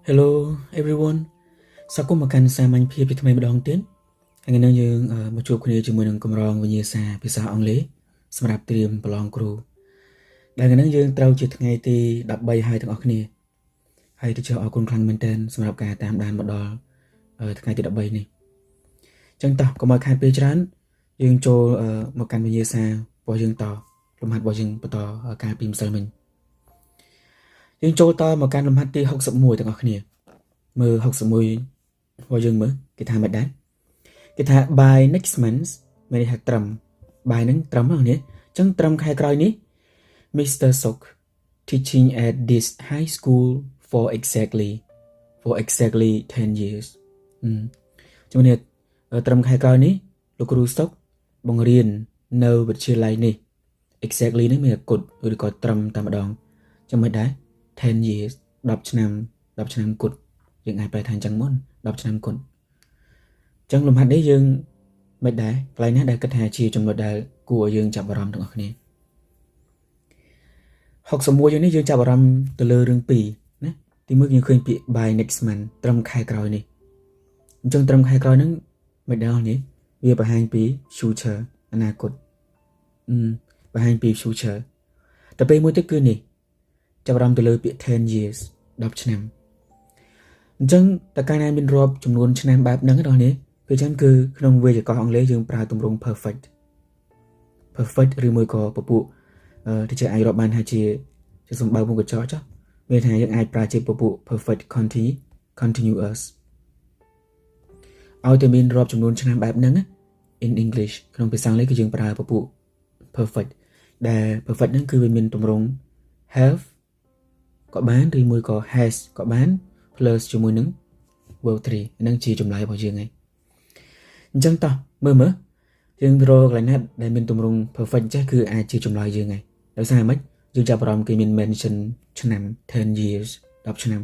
Hello everyone សូមមកកាន់សាមញ្ញភាពពីថ្មីម្ដងទៀតថ្ងៃនេះយើងមកជួបគ្នាជាមួយនឹងកម្រងវិញ្ញាសាភាសាអង់គ្លេសសម្រាប់ត្រៀមប្រឡងគ្រូដែលថ្ងៃនេះយើងត្រូវជាថ្ងៃទី13ហើយទាំងអស់គ្នាហើយទៅចុះអរគុណខ្លាំងមែនទែនសម្រាប់ការតាមដានមកដល់ថ្ងៃទី13នេះអញ្ចឹងតោះកុំឲ្យខាតពេលច្រើនយើងចូលមកកាន់វិញ្ញាសារបស់យើងតលំហាត់របស់យើងបន្តការពីម្សិលមិញយើងចូលតមកកាន់លំហាត់ទី61ទាំងអស់គ្នាមើល61របស់យើងមើលគេថាមិនដែរគេថា by next month មានន័យថាត្រឹម by ហ្នឹងត្រឹមហ្នឹងនេះអញ្ចឹងត្រឹមខែក្រោយនេះ Mr. Sok teaching at this high school for exactly 10 years ជំនាញត្រឹមខែក្រោយនេះលោកគ្រូ Sok បង្រៀននៅវិទ្យាល័យនេះ exactly នេះមានគត់ឬក៏ត្រឹមតែម្ដងចាំមិនដែរ10 years 10ឆ្នាំគត់យើងអាចប្រែថាអញ្ចឹងមុន10ឆ្នាំគុណអញ្ចឹងលំហាត់នេះយើងមិនដែរកន្លែងណាដែលគិតថាជាចំណុចដែលគួរឲ្យយើងចាប់អារម្មណ៍ទាំងអស់គ្នា61យើងនេះយើងចាប់អារម្មណ៍ទៅលើរឿងពីរណាទីមួយយើងឃើញពាក្យ by next month ត្រឹមខែក្រោយនេះអញ្ចឹងត្រឹមខែក្រោយហ្នឹងមិនដែរនេះវាបង្ហាញពី future អនាគតបង្ហាញពី future តែពេលមួយទៀតគឺនេះចាប់អារម្មណ៍ទៅលើពាក្យ10 years 10ឆ្នាំអញ្ចឹងតើកាលណាមានរាប់ចំនួនឆ្នាំបែបហ្នឹងដល់នេះគឺចឹងគឺក្នុងវេយ្យាករណ៍អង់គ្លេសយើងប្រើទម្រង់ perfect ឬមួយក៏ពពួកទីជាអាចរាប់បានថាជាសម្បើមុខកញ្ចក់ចុះមានថាយើងអាចប្រើជាពពួក perfect continuous ឲ្យតែមានរាប់ចំនួនឆ្នាំបែបហ្នឹង in English ក្នុងភាសាអង់គ្លេសគឺយើងប្រើពពួក perfect ដែល perfect ហ្នឹងគឺវាមានទម្រង់ have ក៏បានឬមួយក៏ has ក៏បាន plus ជាមួយនឹង verb 3ហ្នឹងជាចម្លើយរបស់យើងឯងអញ្ចឹងតោះមើលយើងរកកន្លែងណាដែលមានទម្រង់ perfect ចេះគឺអាចជាចម្លើយយើងឯងដោយសារម៉េចយើងចាប់អារម្មណ៍គេមាន mention ឆ្នាំ10 years 10ឆ្នាំ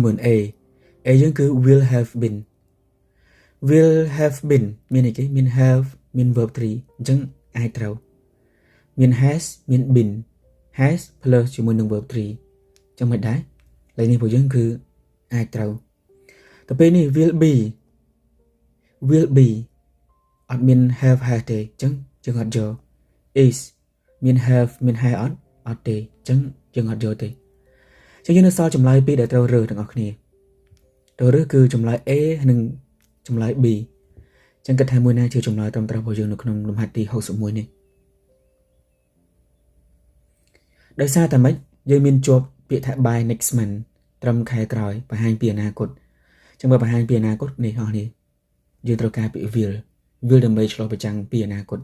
មើល A យើងគឺ will have been មានអីគេមាន have មាន verb 3អញ្ចឹងអាចត្រូវមាន has មាន been has plus ជាមួយនឹង verb 3អញ្ចឹងមិនដែរលេខនេះរបស់យើងគឺអាចត្រូវតែពេលនេះ will be អត់មាន have has ទេអញ្ចឹងយើងអត់យក is មាន have មាន has អត់ទេអញ្ចឹងយើងអត់យកទេអញ្ចឹងយើងនៅសល់ចម្លើយពីរដែលត្រូវរើសទាំងអស់គ្នាត្រូវរើសគឺចម្លើយ A និងចម្លើយ B អញ្ចឹងគិតថាមួយណាជាចម្លើយត្រឹមត្រូវរបស់យើងនៅក្នុងលំហាត់ទី61នេះដោយសារតែម៉េចយើងមានជាប់ពាក្យថា by next month ត្រឹមខែក្រោយបង្ហាញពីអនាគតអញ្ចឹងបើបង្ហាញពីអនាគតនេះអស់នេះយើងត្រូវការពាក្យ will ដើម្បីឆ្លុះបញ្ចាំងពីអនាគត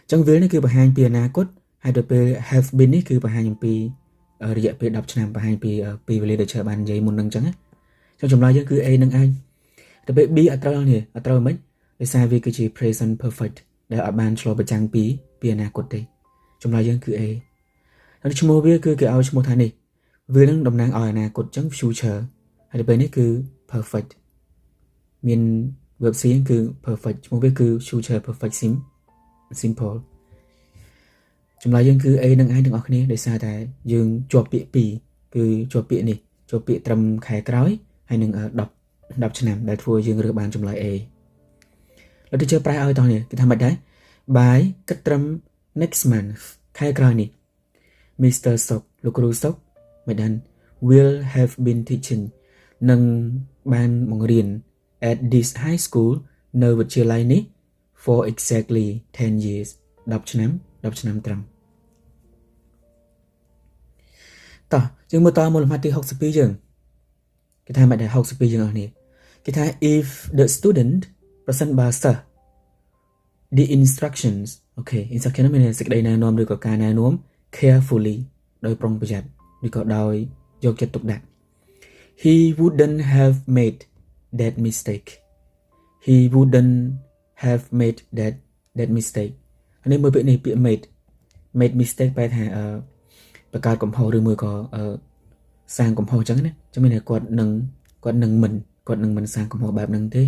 អញ្ចឹង will នេះគឺបង្ហាញពីអនាគតហើយដល់ពេល have been នេះគឺបង្ហាញអំពីរយៈពេល10ឆ្នាំបង្ហាញពីពេលវេលាដែលបាននិយាយមុននឹងអញ្ចឹងណាអញ្ចឹងចម្លើយយើងគឺ A និង I ដល់ពេល B អត់ត្រូវនេះអត់ត្រូវមិនដោយសារវាគឺជា present perfect ដែលអត់បានឆ្លុះបញ្ចាំងពីអនាគតទេចម្លើយយើងគឺ A ហើយឈ្មោះវាគឺគេឲ្យឈ្មោះថានេះវានឹងតំណាងឲ្យអនាគតអញ្ចឹង future ហើយដល់ពេលនេះគឺ perfect មាន verb សៀងគឺ perfect ឈ្មោះវាគឺ future perfect simple ចម្លើយយើងគឺ A និង I ទាំងអស់គ្នាដោយសារតែយើងជាប់ពាក្យ2គឺជាប់ពាក្យនេះជាប់ពាក្យត្រឹមខែក្រោយហើយនឹង10ឆ្នាំដែលធ្វើយើងរើសបានចម្លើយ A លោកទីជើប្រែឲ្យតោះនេះគេថាម៉េចដែរ by គិតត្រឹម next month ខែក្រោយនេះ Mr. Sok លោកគ្រូ Sok មិនដឹង will have been teaching នឹងបានបង្រៀន at this high school នៅវិទ្យាល័យនេះ for exactly 10 years 10ឆ្នាំត្រឹមតោះយើងមើលតមកលំហាត់ទី62យើងគេថាមិនដែរ62យើងអស់នេះគេថា if the student ប្រសិនបើសិស្ស the instructions instruction មានសេចក្តីណែនាំឬក៏ការណែនាំ carefully ដោយប្រុងប្រយ័ត្នឬក៏ដោយយកចិត្តទុកដាក់ he wouldn't have made that mistake នេះមើលពាក្យនេះពាក្យ made mistake បែរថាបង្កើតកំហុសឬមួយក៏សាងកំហុសអញ្ចឹងណាចាំមានថាគាត់នឹងមិនសាងកំហុសបែបហ្នឹងទេ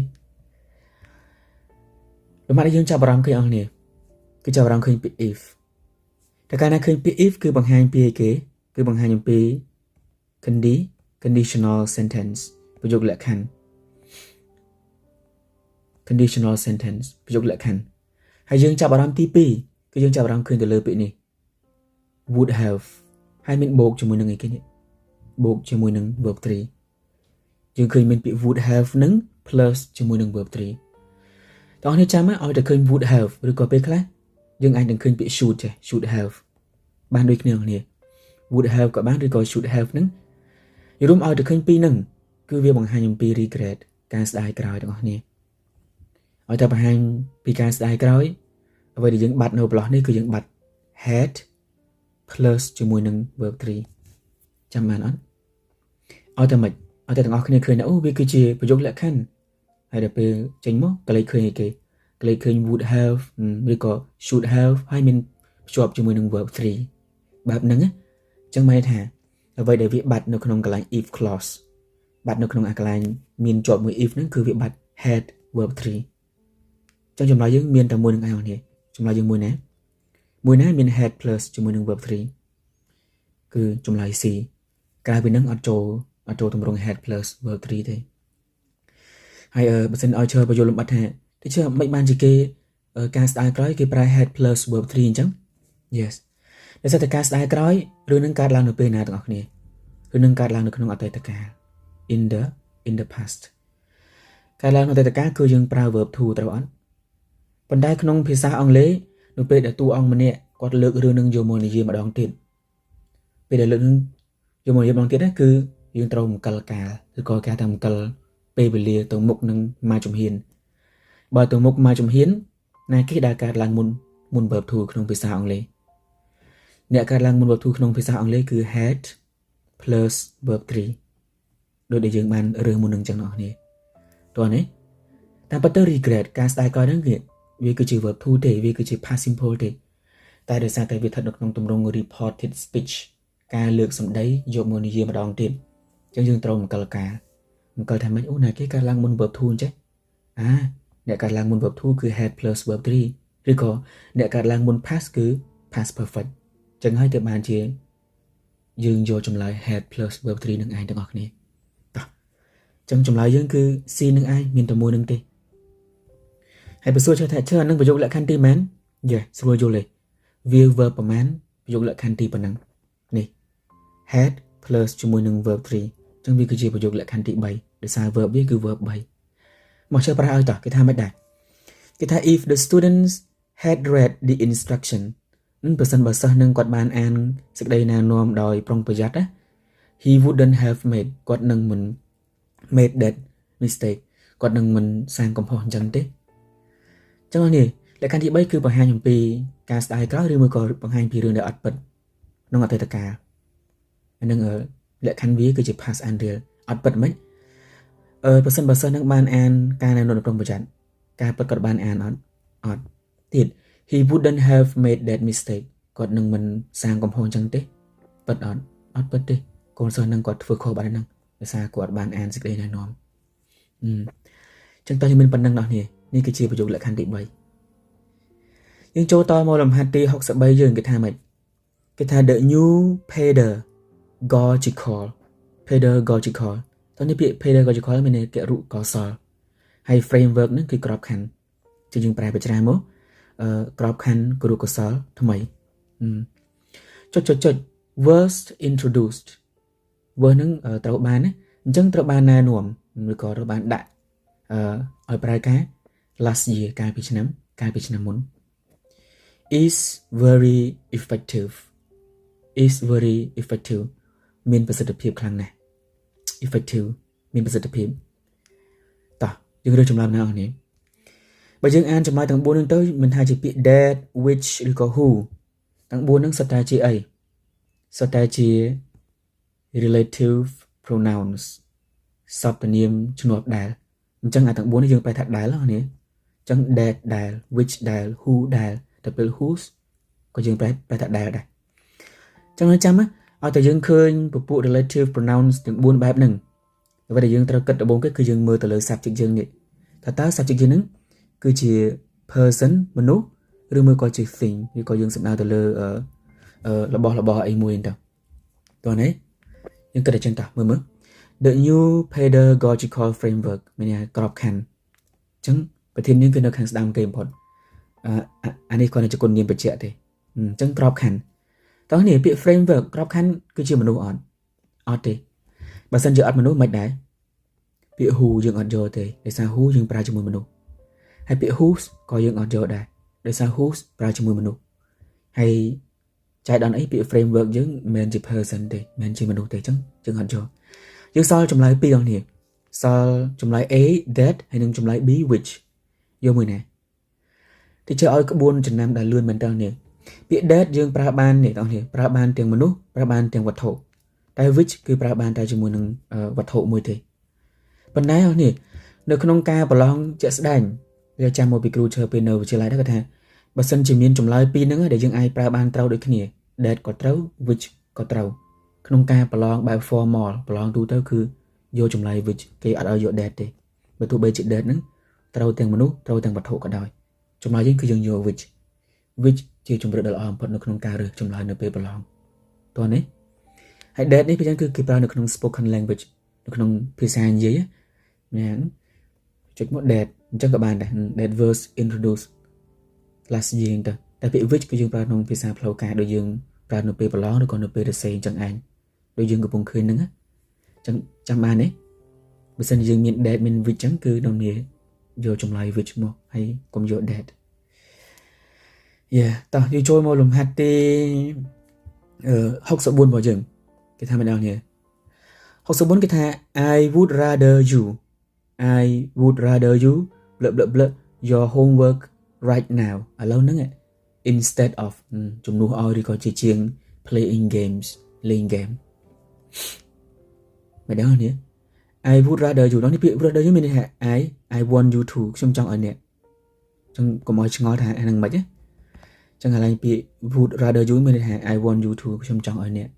លំហាត់យើងចាប់អារម្មណ៍ឃើញអស់គ្នាគឺចាប់អារម្មណ៍ឃើញពាក្យ if តែកាលណាឃើញពាក្យ if គឺបង្ហាញពីអីគេគឺបង្ហាញអំពី condition conditional sentence ប្រយោគលក្ខខណ្ឌ conditional sentence ប្រយោគលក្ខខណ្ឌហើយយើងចាប់អារម្មណ៍ទី2គឺយើងចាប់អារម្មណ៍ឃើញទៅលើពាក្យនេះ would have ហើយមានបូកជាមួយនឹងអីគេនេះបូកជាមួយនឹង verb 3យើងឃើញមានពាក្យ would have នឹង plus ជាមួយនឹង verb 3តោះនេះចាំឲ្យតែឃើញ would have ឬក៏ពេលខ្លះយើងអាចនឹងឃើញពាក្យ should ចេះ should have បានដូចគ្នា would have ក៏បានឬក៏ should have នឹងរួមឲ្យតែឃើញពីរនឹងគឺវាបង្ហាញអំពី regret ការស្ដាយក្រោយទាំងអស់គ្នាឲ្យតែបង្ហាញពីការស្ដាយក្រោយអ្វីដែលយើងបាត់នៅប្រឡោះនេះគឺយើងបាត់ had plus ជាមួយនឹង verb 3ចាំបានអត់ឲ្យតែមិនឲ្យតែទាំងអស់គ្នាឃើញថាអូវាគឺជាប្រយោគលក្ខខណ្ឌហើយដល់ពេលចេញមកក៏លេខឃើញអីគេក៏លេខឃើញ would have ឬក៏ should have ហើយមានភ្ជាប់ជាមួយនឹង verb 3បែបហ្នឹងអញ្ចឹងមានថាអ្វីដែលវាបាត់នៅក្នុងកន្លែង if clause បាត់នៅក្នុងអាកន្លែងមានជាប់មួយ if ហ្នឹងគឺវាបាត់ had verb 3ចឹងចម្លើយយើងមានតែមួយនឹងឯងនេះចម្លើយយើងមួយណាមាន had plus ជាមួយនឹង verb 3គឺចម្លើយ C ក្រៅពីនឹងអត់ចូលទម្រង់ had plus verb 3ទេហើយបើសិនឲ្យchờបញ្យល់លម្អិតថាទៅជឿមិនបានជាគេការស្ដាយក្រោយគេប្រើ had plus verb 3អញ្ចឹង yes ដោយសារតែការស្ដាយក្រោយឬនឹងកើតឡើងនៅពេលណាទាំងអស់គ្នាឬនឹងកើតឡើងនៅក្នុងអតីតកាល in the past កើតឡើងនៅអតីតកាលគឺយើងប្រើ verb to ត្រូវអត់ប៉ុន្តែក្នុងភាសាអង់គ្លេសនៅពេលដែលតួអង្គម្នាក់គាត់លើករឿងនឹងយកមកនិយាយម្ដងទៀតពេលដែលលើកនឹងយកមកនិយាយម្ដងទៀតណាគឺយើងត្រូវរំកិលកាលឬក៏គេថារំកិលពេលវេលាទៅមុខនឹងមកជំហានបើទៅមុខមកជំហានណាគេដែលកើតឡើងមុន verb to ក្នុងភាសាអង់គ្លេសអ្នកកើតឡើងមុន verb to ក្នុងភាសាអង់គ្លេសគឺ had plus verb 3ដូចដែលយើងបានរើសមុននឹងចឹងបងប្អូនតោះនេះតាមពិតទៅ regret ការស្ដាយក្រោយហ្នឹងវាគឺជា verb to ទេវាគឺជា past simple ទេតែដោយសារតែវាស្ថិតនៅក្នុងទម្រង់ reported speech ការលើកសម្ដីយកមកនិយាយម្ដងទៀតអញ្ចឹងយើងត្រូវរំកិលកាលថាម៉េចអូណាគេកើតឡើងមុន verb to អញ្ចឹងអ្នកកើតឡើងមុន verb to គឺ had plus verb 3ឬក៏អ្នកកើតឡើងមុន past គឺ past perfect អញ្ចឹងហើយទៅបានជាយើងយកចម្លើយ had plus verb 3នឹងឯងទាំងអស់គ្នាតោះអញ្ចឹងចម្លើយយើងគឺ C នឹងឯងមានតែមួយនឹងទេហើយបើសួរថាជឿអានឹងប្រយោគលក្ខខណ្ឌទីប៉ុន្មានស្រួលយល់ទេវា verb ប្រមាណប្រយោគលក្ខខណ្ឌទីប៉ុណ្ណឹងនេះ had plus ជាមួយនឹង verb 3អញ្ចឹងវាគឺជាប្រយោគលក្ខខណ្ឌទី3ដោយសារ verb វាគឺ verb 3មកជឿប្រើឲ្យតោះគេថាមិនដែរគេថា if the students had read the instruction នឹងប្រសិនបើសិស្សនឹងគាត់បានអានសេចក្តីណែនាំដោយប្រុងប្រយ័ត្នណា he wouldn't have made គាត់នឹងមិន made that mistake គាត់នឹងមិនសាងកំហុសអញ្ចឹងទេចឹងនេះលក្ខខណ្ឌទី3គឺបង្ហាញអំពីការស្ដាយក្រោយឬមួយក៏បង្ហាញពីរឿងដែលអត់ពិតក្នុងអតីតកាលអានឹងលក្ខខណ្ឌវាគឺជា past and real អត់ពិតមិនប្រសិនបើសិស្សនឹងបានអានការណែនាំដោយប្រុងប្រយ័ត្នការពិតគាត់បានអានអត់ទៀត he wouldn't have made that mistake គាត់នឹងមិនសាងកំហុសអញ្ចឹងទេពិតអត់ពិតទេកូនសិស្សនឹងគាត់ធ្វើខុសបាត់ហើយហ្នឹងដោយសារគាត់បានអានសេចក្តីណែនាំអញ្ចឹងតើយើងមានប៉ុណ្្នឹងដល់នេះគឺជាប្រយោគលក្ខខណ្ឌទី3យើងចូលតមកលំហាត់ទី63យើងគេថាម៉េចគេថា the new pedagogical តើនេះពាក្យ pedagogical មានន័យគរុកោសលហើយ framework ហ្នឹងគឺក្របខ័ណ្ឌជាយើងប្រែបច្ចាមកក្របខ័ណ្ឌគរុកោសលថ្មីចុច was introduced was ហ្នឹងត្រូវបានណាអញ្ចឹងត្រូវបានណែនាំឬក៏ត្រូវបានដាក់ឲ្យប្រើការ last year កាលពីឆ្នាំមុនis very effective មានប្រសិទ្ធភាពខ្លាំងណាស់ effective មានប្រសិទ្ធភាពតោះយើងរើសចម្លើយណាអស់នេះបើយើងអានចម្លើយទាំង4ហ្នឹងទៅមិនថាជាពាក្យ that which ឬក៏ who ទាំង4ហ្នឹងសុទ្ធតែជាអីសុទ្ធតែជា relative pronouns សព្វនាមឈ្នោះដែលអញ្ចឹងអាទាំង4នេះយើងប្រែថាដែលហ្នឹងនេះអញ្ចឹង that ដែល which ដែល who ដែលទៅពេល whose ក៏យើងប្រែថាដែលដែរអញ្ចឹងចាំឲ្យតែយើងឃើញពពួក relative pronouns ទាំង4បែបហ្នឹងអ្វីដែលយើងត្រូវគិតដំបូងគេគឺយើងមើលទៅលើ subject យើងនេះថាតើ subject យើងហ្នឹងគឺជា person មនុស្សឬមួយក៏ជា thing ឬក៏យើងសំដៅទៅលើរបស់អីមួយហ្នឹងតើនេះយើងគិតតែចឹងតើមើល the new pedagogical framework មានក្របខ័ណ្ឌអញ្ចឹងប្រធានយើងគឺនៅខាងស្ដាំគេបំផុតអានេះគាត់នៅជាគុណនាមបញ្ជាក់ទេអញ្ចឹងក្របខ័ណ្ឌតោះនេះពាក្យ framework ក្របខ័ណ្ឌគឺជាមនុស្សអត់ទេបើសិនជាអត់មនុស្សមិនដែរពាក្យ who យើងអត់យកទេដោយសារ who យើងប្រើជាមួយមនុស្សហើយពាក្យ whose ក៏យើងអត់យកដែរដោយសារ whose ប្រើជាមួយមនុស្សហើយចែកដល់អីពាក្យ framework យើងមិនមែនជា person ទេមិនមែនជាមនុស្សទេអញ្ចឹងយើងអត់យកយើងសល់ចម្លើយពីរអង្គនេះសល់ចម្លើយ A that ហើយនិងចម្លើយ B which យកមួយណាទីជើឲ្យក្បួនចំណាំដែលលឿនមែនតើនេះពាក្យ that យើងប្រើបាននេះបងប្អូនប្រើបានទាំងមនុស្សប្រើបានទាំងវត្ថុតែ which គឺប្រើបានតែជាមួយនឹងវត្ថុមួយទេប៉ុន្តែនេះនៅក្នុងការប្រឡងជាក់ស្ដែងវាចាំមកពីគ្រូឈើពេលនៅវិទ្យាល័យដែរគាត់ថាបើសិនជាមានចម្លើយពីរហ្នឹងដែលយើងអាចប្រើបានត្រូវដូចគ្នា that ក៏ត្រូវ which ក៏ត្រូវក្នុងការប្រឡងបែប formal ប្រឡងទូទៅគឺយកចម្លើយ which គេអត់ឲ្យយក that ទេបើទោះបីជា that ហ្នឹងត្រូវទាំងមនុស្សត្រូវទាំងវត្ថុក៏ដោយចម្លើយយើងគឺយើងយក which ជាជំរឿនដ៏ល្អបំផុតនៅក្នុងការរើសចម្លើយនៅពេលប្រឡងតោះនេះហើយ that នេះគឺគេប្រើនៅក្នុង spoken language នៅក្នុងភាសានិយាយណាចុចមក that អញ្ចឹងក៏បានដែរ that verse introduce last year ទៅតែពាក្យ which គឺយើងប្រើក្នុងភាសាផ្លូវការដូចយើងប្រើនៅពេលប្រឡងឬក៏នៅពេលរសេងអញ្ចឹងឯងដូចយើងកំពុងឃើញហ្នឹងអញ្ចឹងចាំបានទេបើសិនយើងមាន that មាន which អញ្ចឹងគឺដល់នេះយកចម្លើយ which មកហើយកុំយក that តោះយើងចូលមកលំហាត់ទី64របស់យើងគេថាមិនដល់នេះ64គេថា I would rather you your homework right now ឥឡូវហ្នឹងinstead of ជំនួសឲ្យឬក៏ជាជាង playing games លេង game មិនដឹងនេះ I would rather you នេះពាក្យ rather you មានន័យថា I want you to ខ្ញុំចង់ឲ្យអ្នកចឹងកុំឲ្យឆ្ងល់ថាអាហ្នឹងមិនទេចឹងឥឡូវពាក្យ would rather you មានន័យថា I want you to ខ្ញុំចង់ឲ្យអ្នក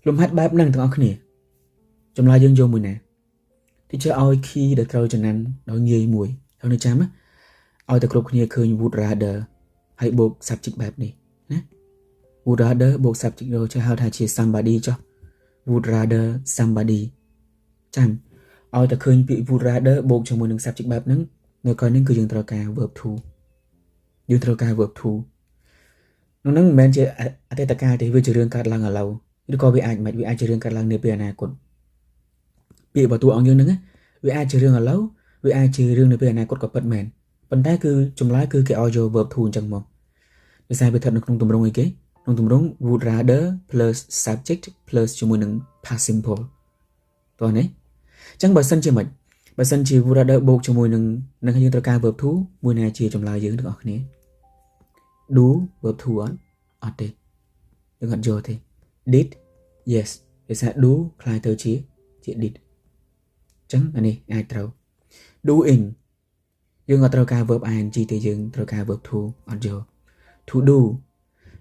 លំហាត់បែបហ្នឹងទាំងអស់គ្នាចម្លើយយើងយកមួយណាទីជើឲ្យ key ដែលត្រូវចំណាំដោយងាយមួយហើយនៅចាំឲ្យតែគ្រប់គ្នាឃើញ would rather ហើយបូក subject បែបនេះណា would rather បូក subject យកចេះហៅថាជា somebody ចុះ would rather somebody ចាំឲ្យតែឃើញពាក្យ would rather បូកជាមួយនឹង subject បែបហ្នឹងនៅក្រោយនេះគឺយើងត្រូវការ verb to យើងត្រូវការ verb to នោះហ្នឹងមិនមែនជាអតីតកាលទេវាជារឿងកើតឡើងឥឡូវឬក៏វាអាចជារឿងកើតឡើងនាពេលអនាគតពាក្យបើតួអង្គយើងហ្នឹងវាអាចជារឿងឥឡូវវាអាចជារឿងនៅពេលអនាគតក៏ពិតមែនប៉ុន្តែគឺចម្លើយគឺគេឲ្យយក verb to អញ្ចឹងមកដោយសារវាស្ថិតនៅក្នុងទម្រង់អីគេក្នុងទម្រង់ would rather plus subject plus ជាមួយនឹង past simple តោះនេះអញ្ចឹងបើសិនជា would rather បូកជាមួយនឹងយើងត្រូវការ verb to មួយណាជាចម្លើយយើងទាំងអស់គ្នា do verb to អត់ទេយើងអត់យកទេ did yes ដោយសារ do ខ្លាយទៅជា did អញ្ចឹងអានេះអាចត្រូវ doing យើងអត់ត្រូវការ verb ing ទេយើងត្រូវការ verb to អត់យក to do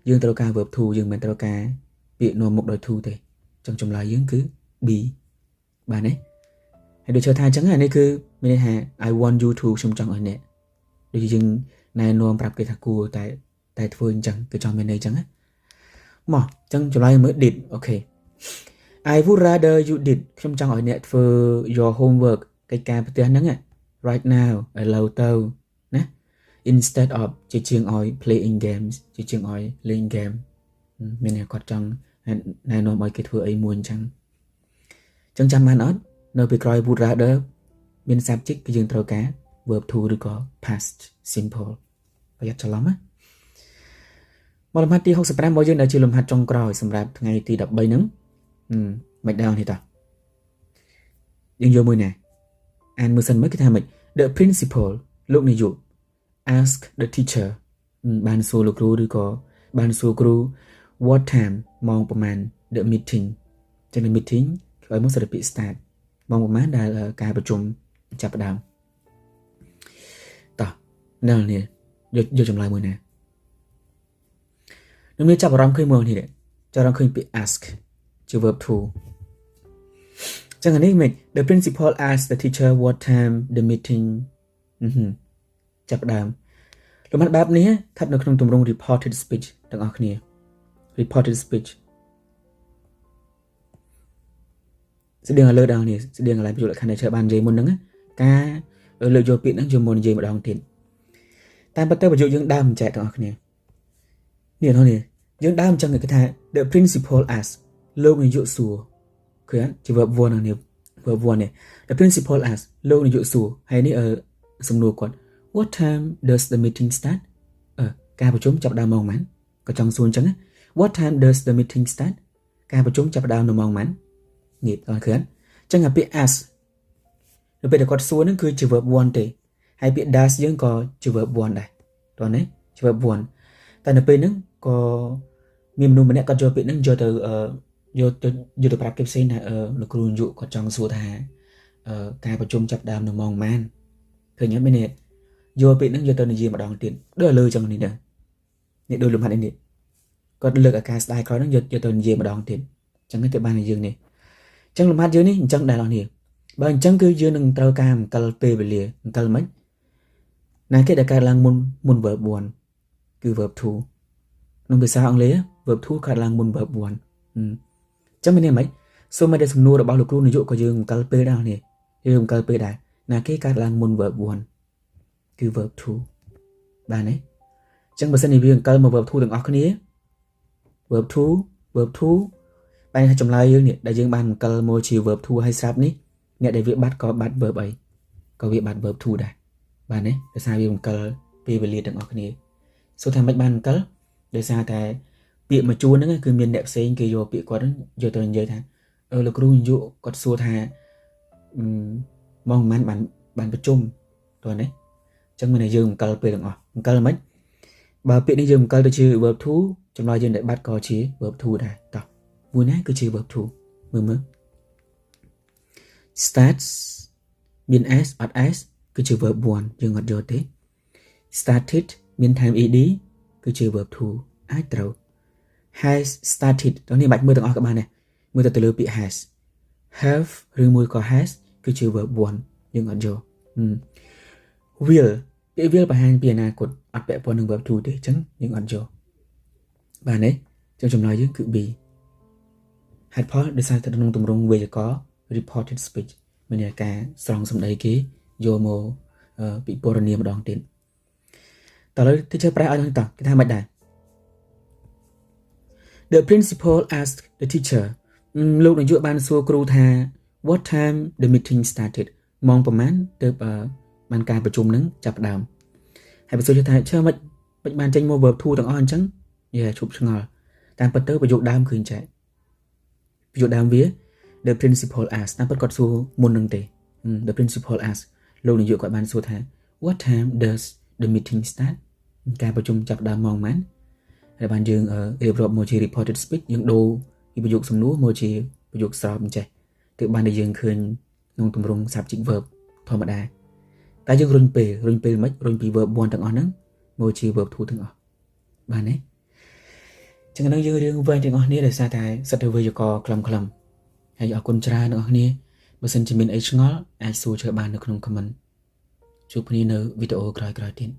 យើងត្រូវការ verb to យើងមិនត្រូវការពាក្យនាំមុខដោយ to ទេអញ្ចឹងចម្លើយយើងគឺ B បានទេហើយដូចថាអញ្ចឹងអានេះគឺមានន័យថា I want you to ខ្ញុំចង់ឲ្យអ្នកដូចយើងណែនាំប្រាប់គេថាគួរតែធ្វើអញ្ចឹងគឺចង់មានន័យអញ្ចឹងណាមកអញ្ចឹងចម្លើយមើល did អូខេ I would rather you did ខ្ញុំចង់ឲ្យអ្នកធ្វើ your homework កិច្ចការផ្ទះហ្នឹង right now ឥឡូវទៅណា instead of ជាជាងឲ្យ playing games ជាជាងឲ្យលេង game មានអ្នកគាត់ចង់ណែនាំឲ្យគេធ្វើអីមួយអញ្ចឹងចាំបានអត់នៅពេលក្រោយ would rather មាន subject គឺយើងត្រូវការ verb to ឬក៏ past simple ប្រយ័ត្នច្រឡំណាមកលំហាត់ទី65របស់យើងដែលជាលំហាត់ចុងក្រោយសម្រាប់ថ្ងៃទី13ហ្នឹងមិនដឹងទេតោះយើងយកមួយណាអានមើលសិនមើលគេថាម៉េច the principal លោកនាយក ask the teacher បានសួរលោកគ្រូឬក៏បានសួរគ្រូ what time ម៉ោងប្រហែល the meeting ចឹង the meeting ក្រោយមកសារពាក្យ start ម៉ោងប្រហែលដែលការប្រជុំចាប់ផ្ដើមតោះនៅនេះយកចម្លើយមួយណានឹងមានចាប់អារម្មណ៍ឃើញមើលនេះចាប់អារម្មណ៍ឃើញពាក្យ ask ជា verb to ចឹងអានេះមិន the principal asked the teacher what time the meeting ចាប់ផ្ដើមលំហាត់បែបនេះស្ថិតនៅក្នុងទម្រង់ reported speech ទាំងអស់គ្នា reported speech sẽ đừng lơ đào này sẽ đừng lại ví dụ là khả năng chơi bàn dây muốn nắng cá lựa vô biển nắng cho muốn dây mà đào tiền tam bắt đầu ví dụ những đam chạy tao này nè thôi nè những đam trong người cái thai the principle as lâu người dụ sùa cứ chỉ vợ vuông này vợ vuông này the principle as lâu người dụ sùa hay này ở sông nô còn what time does the meeting start ca của chúng chập đào mong mắn có trong xuôn trắng what time does the meeting start ca của chúng chập đào nó mong mắn nghiệp rồi khứ chẳng hạn bị as rồi bây giờ có xuôn nó cứ chỉ vợ vuông thì hay bị does nhưng có chỉ vợ vuông này toàn đấy chỉ vợ vuông tại nó bên nó có miền núi mình có cho bị nó cho từ vô từ bạc kẹp sen này nó kêu dụ có trong xuôn thà ca của chúng chập đào nó mong man khứ nhớ bên này vô bị nó cho từ này gì mà đòn tiền đó là lừa trong này nè nè đôi lùm hạt này có lừa cả cái style có nó cho từ gì mà đòn tiền chẳng cái từ ban này dương này chẳng lùm hạt dưới này chẳng đại lòng này bằng chẳng cứ dưới nâng trao cam cal pe về lìa cal mấy này cái đại ca lang mun vợ buồn cứ vợ thu nông người sao ông lấy vợ thu cả lang mun vợ buồn chẳng bên này mấy số mấy đây sùng nô đã bao lục luôn ví dụ có dương cal pe đâu này dương cal pe đại là cái cả lang mun vợ buồn cứ verb to bà này chẳng bữa sau này viên câu mà verb to đừng óc cái này verb to bạn hay trong lại dương nè đại dương bàn câu môi chiều verb to hay sáp ní nè để việc bắt có bắt verb ấy có việc bắt verb to đây bà này để sao viên câu về về liệt đừng óc cái này số thằng bạch bàn câu để sao cái bị mà chua nó cứ miền đẹp xây cái vô bị quá đó vô từ giờ thà là kêu dụ có số thà mong man bạn tập trung rồi đấy chẳng mình này dùng câu về đừng câu mấy bà bị đi dùng câu được chữ verb to trong đó dương để bắt có chí verb to đây đọc vui nát cứ chữ verb to mơ starts mean as or as cứ chữ verb one dương ngọt rồi thế started mean time ed cứ chữ verb to ai trâu has started đó này bạch mưa từng các bạn này mưa từ từ bị has have rừng mùi có has cứ chữ verb one dương ngọt rồi will cái will bài hàng biển nào cột áp bẹ vào đường verb to để chấn những ăn cho bà đấy trong nói với cự bì hạt phó để sai thật nông tùng rong về có reported speech mình là cả song song đầy kế vô mô bị poronia mà đòn tiền tao lấy thế chơi ở trong tao cái thang mạch đài the principal asked the teacher lúc này dựa ban xua kêu tha what time the meeting started mongประมาณ từ banการประชุมนั้นจับดาวให้ประชุมจะถ่ายเชื่อมันban tranh mua verb thu thằng on trắng yeah chụp ngờ tam bắt tớiประโยคđamคืนchạyประโยคđam vía the principal asked tam bắt cọt xu môn năng tề the principal asked lâu này dựa gọi ban xu thà what time does the meeting startการประชุมจับดาวมองมันให้ban dương ở Europe một chi reported speech dương đôประโยคสมนู้một chiประโยคสอบchạy từ ban đại dươngคืนนงตุ่มรงสับจิก verb ธรรมดาแต่ยังรุนเปไม่รุนปีเวิร์บบวนต่างอ่อนนั้นโมชีเวิร์บทูต่างอ่อนบ้านนี้จังนั้นยังเรื่องเวรต่างอ่อนนี้เลยซาตายสัตว์เวรจะก่อคลำให้เอาคนชราต่างอ่อนนี้เมื่อสันจะมีไอ้ชงอไอ้สู้เชื่อบ้านในขนมขมันช่วยพนี้เนื้อวิดีโอกลายติน